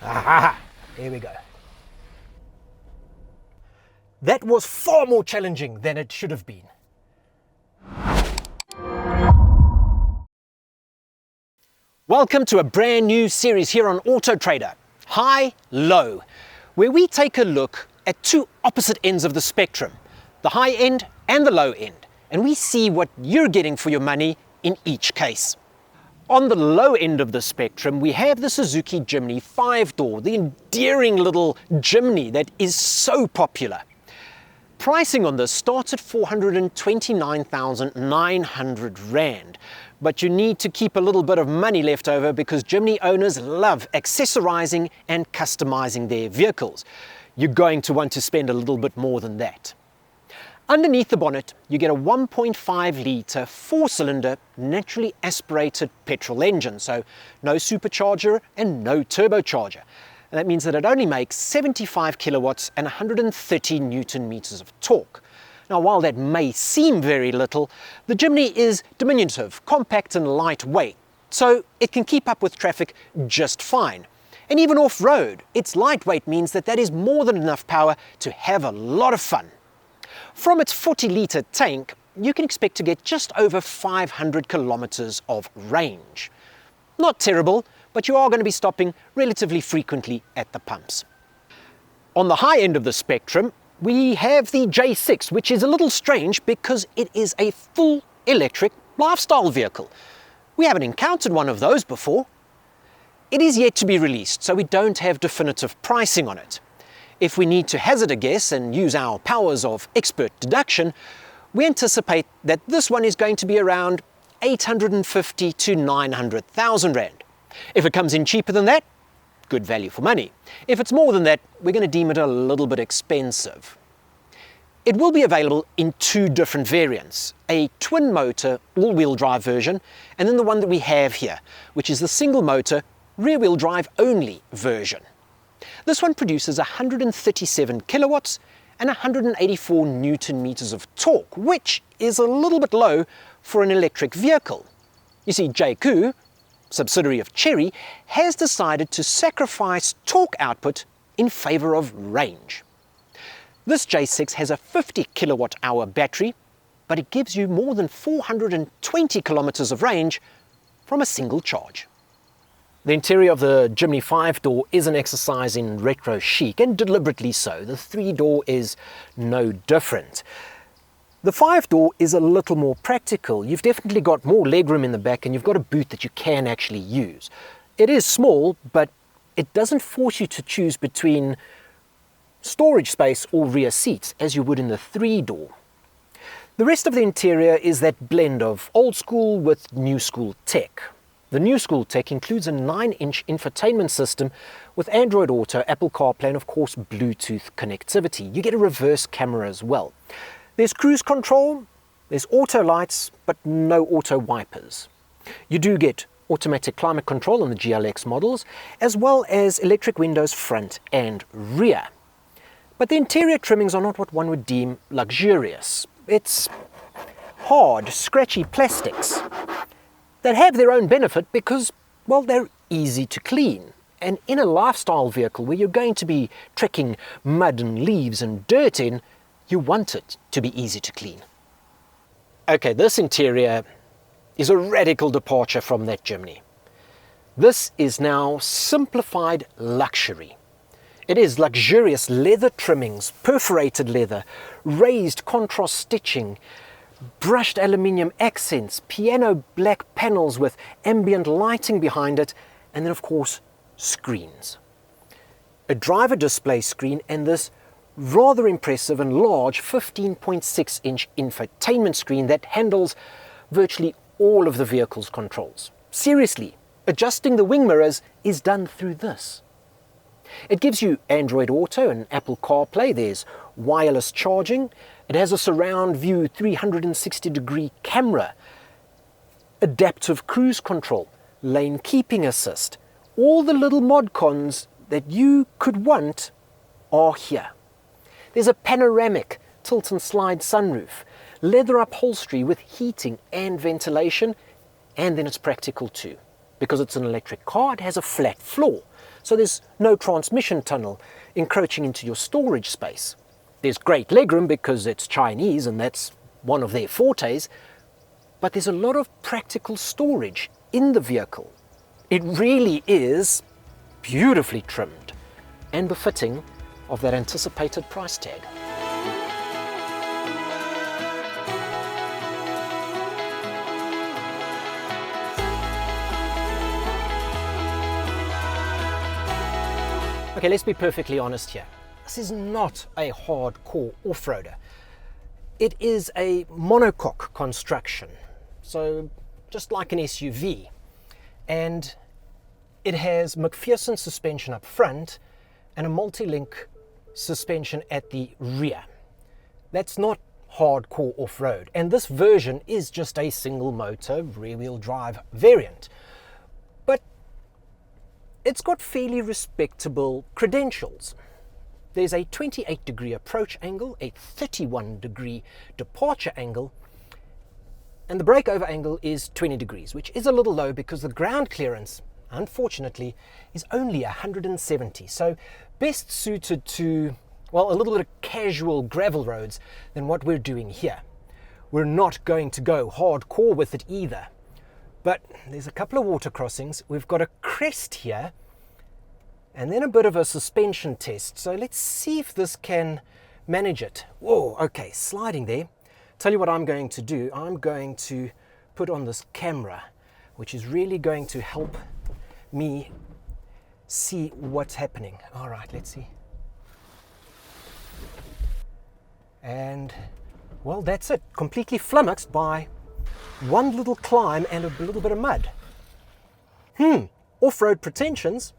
Aha! Here we go. That was far more challenging than it should have been. Welcome to a brand new series here on AutoTrader, High Low, where we take a look at two opposite ends of the spectrum, the high end and the low end, and we see what you're getting for your money in each case. On the low end of the spectrum, we have the Suzuki Jimny 5-door, the endearing little Jimny that is so popular. Pricing on this starts at 429,900 Rand, but you need to keep a little bit of money left over because Jimny owners love accessorizing and customizing their vehicles. You're going to want to spend a little bit more than that. Underneath the bonnet, you get a 1.5 litre 4-cylinder naturally aspirated petrol engine, so no supercharger and no turbocharger. And that means that it only makes 75 kilowatts and 130 newton meters of torque. Now, while that may seem very little, the Jimny is diminutive, compact and lightweight, so it can keep up with traffic just fine. And even off-road, its lightweight means that that is more than enough power to have a lot of fun. From its 40-litre tank, you can expect to get just over 500 kilometers of range. Not terrible, but you are going to be stopping relatively frequently at the pumps. On the high end of the spectrum, we have the J6, which is a little strange because it is a full electric lifestyle vehicle. We haven't encountered one of those before. It is yet to be released, so we don't have definitive pricing on it. If we need to hazard a guess and use our powers of expert deduction, we anticipate that this one is going to be around 850 to 900,000 Rand. If it comes in cheaper than that, good value for money. If it's more than that, we're going to deem it a little bit expensive. It will be available in two different variants, a twin motor all-wheel drive version, and then the one that we have here, which is the single motor rear-wheel drive only version. This one produces 137 kilowatts and 184 newton meters of torque, which is a little bit low for an electric vehicle. You see, Jaecoo, subsidiary of Chery, has decided to sacrifice torque output in favor of range. This J6 has a 50 kilowatt hour battery, but it gives you more than 420 kilometers of range from a single charge. The interior of the Jimny 5-door is an exercise in retro chic, and deliberately so. The 3-door is no different. The 5-door is a little more practical. You've definitely got more legroom in the back and you've got a boot that you can actually use. It is small, but it doesn't force you to choose between storage space or rear seats as you would in the 3-door. The rest of the interior is that blend of old school with new school tech. The new school tech includes a 9-inch infotainment system with Android Auto, Apple CarPlay and of course Bluetooth connectivity. You get a reverse camera as well. There's cruise control, there's auto lights, but no auto wipers. You do get automatic climate control on the GLX models, as well as electric windows front and rear. But the interior trimmings are not what one would deem luxurious. It's hard, scratchy plastics that have their own benefit because, well, they're easy to clean. And in a lifestyle vehicle where you're going to be trekking mud and leaves and dirt in, you want it to be easy to clean. Okay, this interior is a radical departure from that Jimny. This is now simplified luxury. It is luxurious leather trimmings, perforated leather, raised contrast stitching, brushed aluminium accents, piano black panels with ambient lighting behind it, and then of course screens. A driver display screen and this rather impressive and large 15.6-inch infotainment screen that handles virtually all of the vehicle's controls. Seriously, adjusting the wing mirrors is done through this. It gives you Android Auto and Apple CarPlay. There's wireless charging. It has a surround view 360-degree camera, adaptive cruise control, lane keeping assist. All the little mod cons that you could want are here. There's a panoramic tilt and slide sunroof, leather upholstery with heating and ventilation, and then it's practical too. Because it's an electric car, it has a flat floor. So there's no transmission tunnel encroaching into your storage space. There's great legroom because it's Chinese and that's one of their fortes, but there's a lot of practical storage in the vehicle. It really is beautifully trimmed and befitting of that anticipated price tag. Okay, let's be perfectly honest here. This is not a hardcore off-roader. It is a monocoque construction, so just like an SUV. And it has McPherson suspension up front and a multi-link suspension at the rear. That's not hardcore off-road. And this version is just a single motor rear-wheel drive variant. But it's got fairly respectable credentials. There's a 28-degree approach angle, a 31-degree departure angle, and the breakover angle is 20 degrees, which is a little low because the ground clearance, unfortunately, is only 170. So best suited to, well, a little bit of casual gravel roads than what we're doing here. We're not going to go hardcore with it either. But there's a couple of water crossings. We've got a crest here and then a bit of a suspension test. So let's see if this can manage it. Whoa, okay, sliding there. Tell you what I'm going to do. I'm going to put on this camera, which is really going to help me see what's happening. All right, let's see. And, well, that's it. Completely flummoxed by one little climb and a little bit of mud. Off-road pretensions.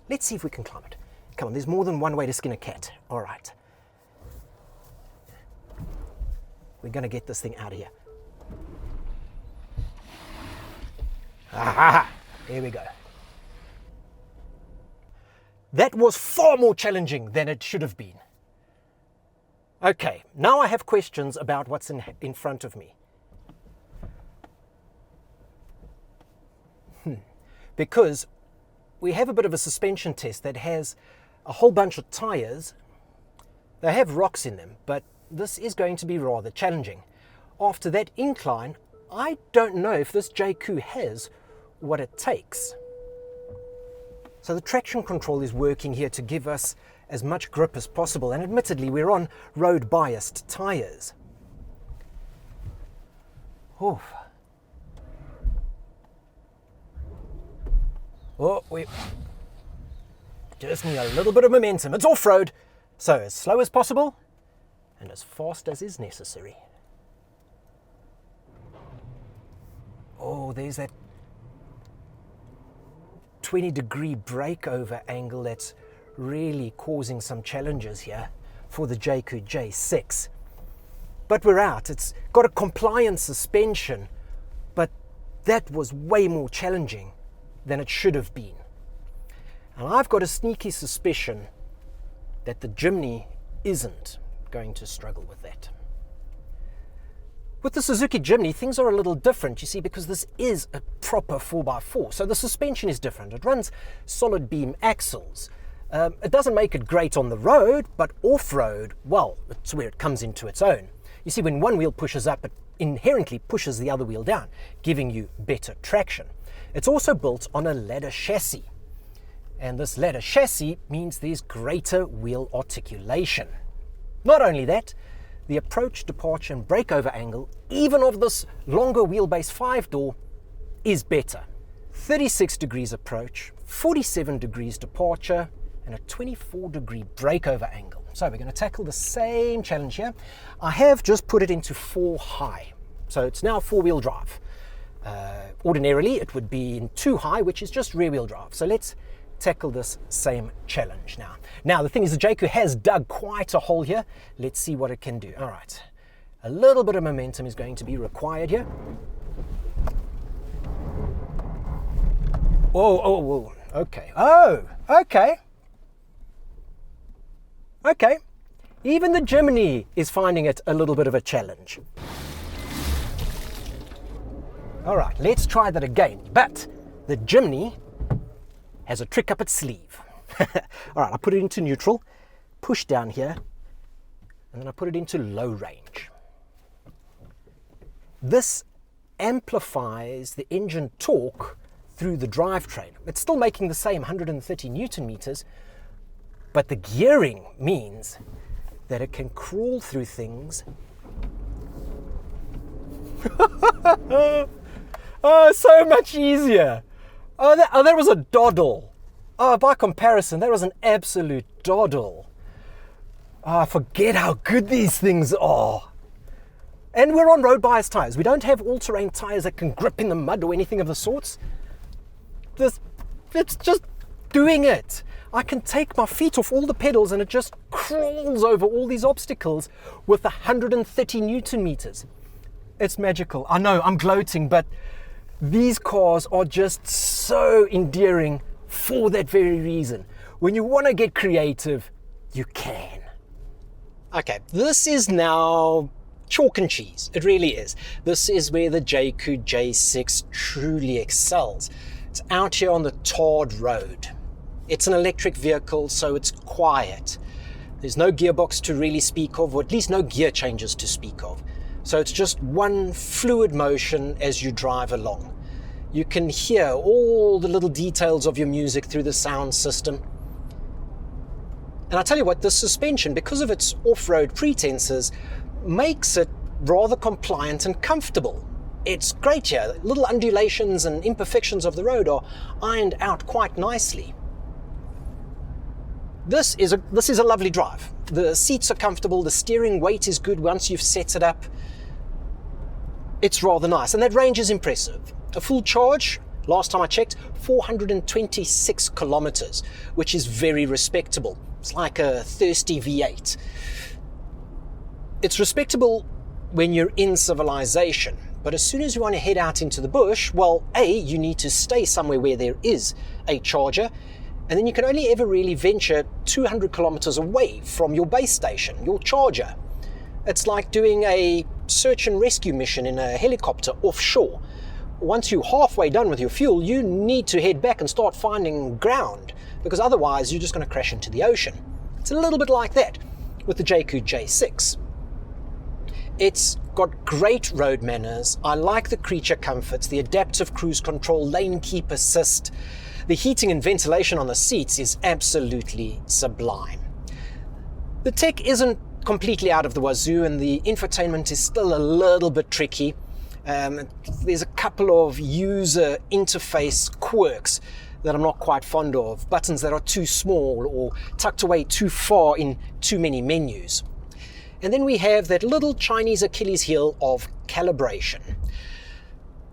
Let's see if we can climb it. Come on, there's more than one way to skin a cat. All right. We're going to get this thing out of here. Aha! Here we go. That was far more challenging than it should have been. Okay, now I have questions about what's in front of me. Because we have a bit of a suspension test that has a whole bunch of tires. They have rocks in them, but this is going to be rather challenging. After that incline, I don't know if this Jaecoo has what it takes. So the traction control is working here to give us as much grip as possible, and admittedly we're on road biased tires. Oh, we just need a little bit of momentum. It's off-road, so as slow as possible and as fast as is necessary. Oh, there's that 20-degree breakover angle that's really causing some challenges here for the Jaecoo J6. But we're out. It's got a compliant suspension, but that was way more challenging than it should have been. And I've got a sneaky suspicion that the Jimny isn't going to struggle with that. With the Suzuki Jimny, things are a little different, you see, because this is a proper 4x4. So the suspension is different. It runs solid beam axles. It doesn't make it great on the road, but off-road, well, it's where it comes into its own. You see, when one wheel pushes up, it inherently pushes the other wheel down, giving you better traction. It's also built on a ladder chassis. And this ladder chassis means there's greater wheel articulation. Not only that, the approach, departure and breakover angle, even of this longer wheelbase 5-door, is better. 36 degrees approach, 47 degrees departure, and a 24-degree breakover angle. So we're going to tackle the same challenge here. I have just put it into 4 high. So it's now 4-wheel drive. Ordinarily, it would be in 2 high, which is just rear-wheel drive. So let's tackle this same challenge now. Now, the thing is, the Jaecoo has dug quite a hole here. Let's see what it can do. All right. A little bit of momentum is going to be required here. Oh, okay. Oh, okay. Okay. Even the Jimny is finding it a little bit of a challenge. All right, let's try that again. But the Jimny has a trick up its sleeve. All right, I put it into neutral, push down here, and then I put it into low range. This amplifies the engine torque through the drivetrain. It's still making the same 130 Newton meters, but the gearing means that it can crawl through things. Oh, so much easier. Oh, that was a doddle. Oh, by comparison, that was an absolute doddle. Oh, I forget how good these things are. And we're on road bias tires. We don't have all-terrain tires that can grip in the mud or anything of the sorts. It's just doing it. I can take my feet off all the pedals and it just crawls over all these obstacles with 130 Newton meters. It's magical. I know, I'm gloating, but these cars are just so endearing for that very reason. When you want to get creative, you can. Okay, this is now chalk and cheese. It really is. This is where the Jaecoo J6 truly excels. It's out here on the tarred road. It's an electric vehicle, so it's quiet. There's no gearbox to really speak of, or at least no gear changes to speak of. So it's just one fluid motion as you drive along. You can hear all the little details of your music through the sound system. And I tell you what, the suspension, because of its off-road pretenses, makes it rather compliant and comfortable. It's great here. Little undulations and imperfections of the road are ironed out quite nicely. This is a lovely drive. The seats are comfortable, the steering weight is good once you've set it up. It's rather nice, and that range is impressive. A full charge, last time I checked, 426 kilometers, which is very respectable. It's like a thirsty V8. It's respectable when you're in civilization, but as soon as you want to head out into the bush, well, A, you need to stay somewhere where there is a charger, and then you can only ever really venture 200 kilometers away from your base station, your charger. It's like doing a search and rescue mission in a helicopter offshore. Once you're halfway done with your fuel, you need to head back and start finding ground, because otherwise you're just going to crash into the ocean. It's a little bit like that with the Jaecoo J6. It's got great road manners. I like the creature comforts, the adaptive cruise control, lane keep assist. The heating and ventilation on the seats is absolutely sublime. The tech isn't completely out of the wazoo, and the infotainment is still a little bit tricky. There's a couple of user interface quirks that I'm not quite fond of. Buttons that are too small or tucked away too far in too many menus. And then we have that little Chinese Achilles heel of calibration.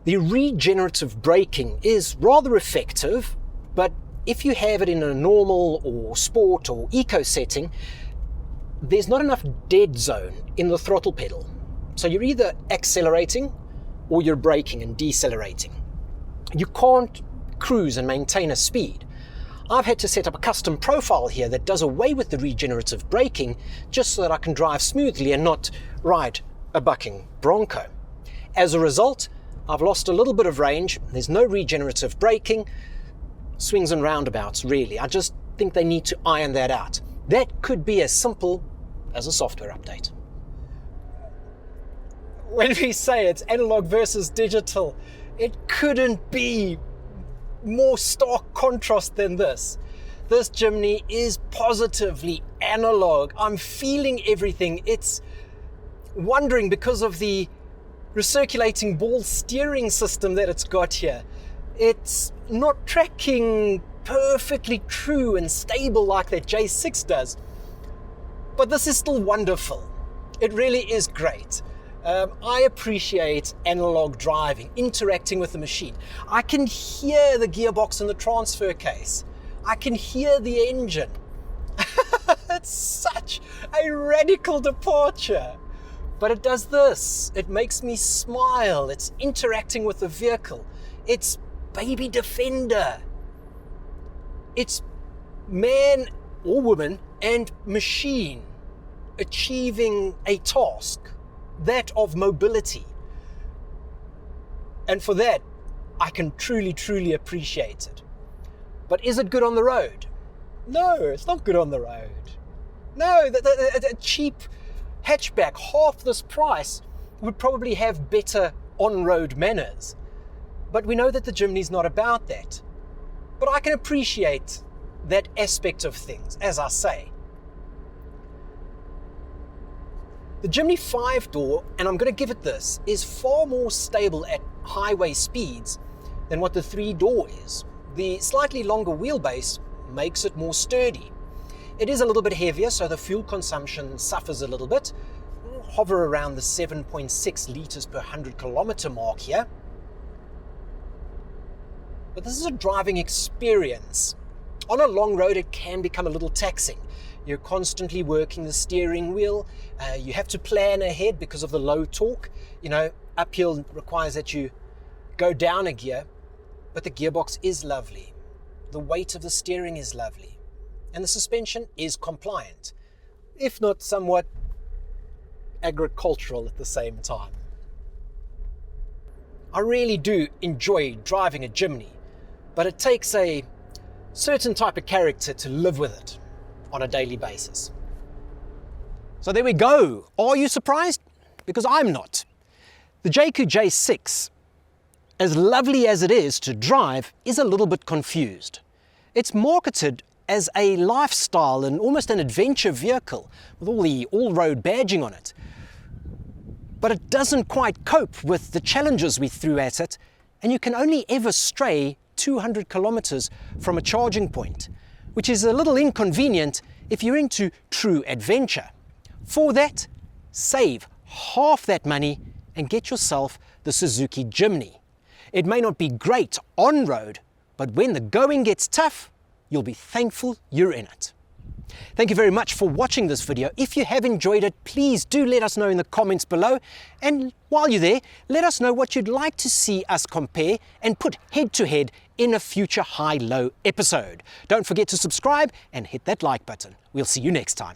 The regenerative braking is rather effective, but if you have it in a normal or sport or eco setting, there's not enough dead zone in the throttle pedal. So you're either accelerating or you're braking and decelerating. You can't cruise and maintain a speed. I've had to set up a custom profile here that does away with the regenerative braking just so that I can drive smoothly and not ride a bucking bronco. As a result, I've lost a little bit of range. There's no regenerative braking, swings and roundabouts really. I just think they need to iron that out. That could be as simple as a software update. When we say it's analog versus digital, it couldn't be more stark contrast than this. This Jimny is positively analog. I'm feeling everything. It's wondering because of the recirculating ball steering system that it's got here. It's not tracking perfectly true and stable like that J6 does, but this is still wonderful. It really is great. I appreciate analog driving, interacting with the machine. I can hear the gearbox in the transfer case. I can hear the engine. It's such a radical departure. But it does this. It makes me smile. It's interacting with the vehicle. It's baby Defender. It's man or woman and machine achieving a task, that of mobility. And for that, I can truly, truly appreciate it. But is it good on the road? No, it's not good on the road. No, a cheap hatchback, half this price, would probably have better on-road manners. But we know that the Jimny's not about that. But I can appreciate that aspect of things, as I say. The Jimny 5-door, and I'm going to give it this, is far more stable at highway speeds than what the 3-door is. The slightly longer wheelbase makes it more sturdy. It is a little bit heavier, so the fuel consumption suffers a little bit. We'll hover around the 7.6 litres per 100 kilometre mark here. But this is a driving experience. On a long road, it can become a little taxing. You're constantly working the steering wheel. You have to plan ahead because of the low torque. You know, uphill requires that you go down a gear, but the gearbox is lovely. The weight of the steering is lovely. And the suspension is compliant, if not somewhat agricultural at the same time. I really do enjoy driving a Jimny, but it takes a certain type of character to live with it on a daily basis. So there we go. Are you surprised? Because I'm not. The Jaecoo J6, as lovely as it is to drive, is a little bit confused. It's marketed as a lifestyle and almost an adventure vehicle with all the all-road badging on it. But it doesn't quite cope with the challenges we threw at it, and you can only ever stray 200 kilometers from a charging point, which is a little inconvenient if you're into true adventure. For that, save half that money and get yourself the Suzuki Jimny. It may not be great on-road, but when the going gets tough, you'll be thankful you're in it. Thank you very much for watching this video. If you have enjoyed it, please do let us know in the comments below. And while you're there, let us know what you'd like to see us compare and put head-to-head in a future high-low episode. Don't forget to subscribe and hit that like button. We'll see you next time.